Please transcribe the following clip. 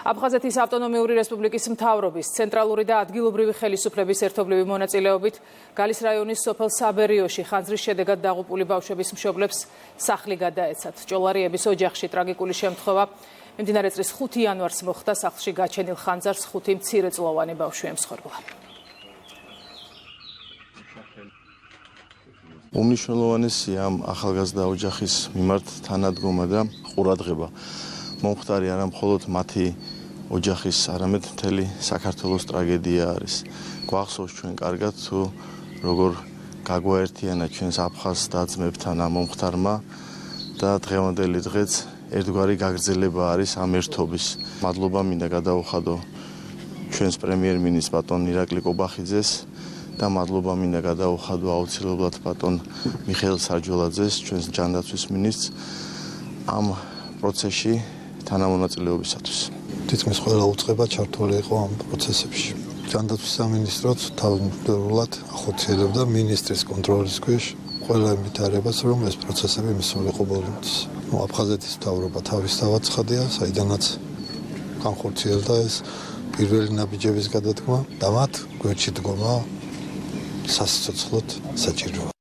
აფხაზეთის ავტონომიური რესპუბლიკის მთავრობის, ცენტრალური და ადგილობრივი ხელისუფლების ერთობლივი მონაწილეობით გალის რაიონის სოფელ საბერიოში ხანძრის შედეგად დაღუპული ბავშვების მშობლებს სახლი გადაეცათ. ჭოლარიების ოჯახში ტრაგიკული შემთხვევა მიმდინარე წლის 5 იანვარს მოხდა. სახლში გაჩენილ ხანძარს 5 მცირეწლოვანი ბავშვი ემსხვერპლა. უმნიშვნელოვანესია ამ ახალგაზრდა ოჯახის მიმართ თანადგომა და ყურადღება. მომხდარი არა მხოლოდ მათი ოჯახის, არამედ მთელი საქართველოს ტრაგედია არის. გვახსოვს ჩვენ კარგად თუ როგორ გაგვაერთიანა ჩვენს აფხაზ და-ძმებთან ამ მომხდარმა და დღევანდელი დღეც ერთგვარი გაგრძელება არის ამ ერთობის. მადლობა მინდა გადაუხადო ჩვენს პრემიერ-მინისტრს ბატონ ირაკლი კობახიძეს და მადლობა მინდა გადაუხადო აუცილებლად ბატონ მიხეილ სარჯველაძეს, ჩვენს ჯანდაცვის მინისტრს ამ პროცესში თანამონაწილეობისათვის. თითქმის ყველა უწყება ჩართული იყო ამ პროცესებში. ჯანდაცვის სამინისტროც თავმჯდომარედ ახორციელებდა მინისტრის კონტროლის ქვეშ ყველა იმითარებას, რომ ეს პროცესები მისულიყო ბოლომდე. აფხაზეთის მთავრობა თავისთავად ცხადია, საიდანაც განხორციელდა ეს პირველი ნაბიჯების გადადგმა და მათ გვერდში დგომა სასიცოცხლოდ საჭიროა.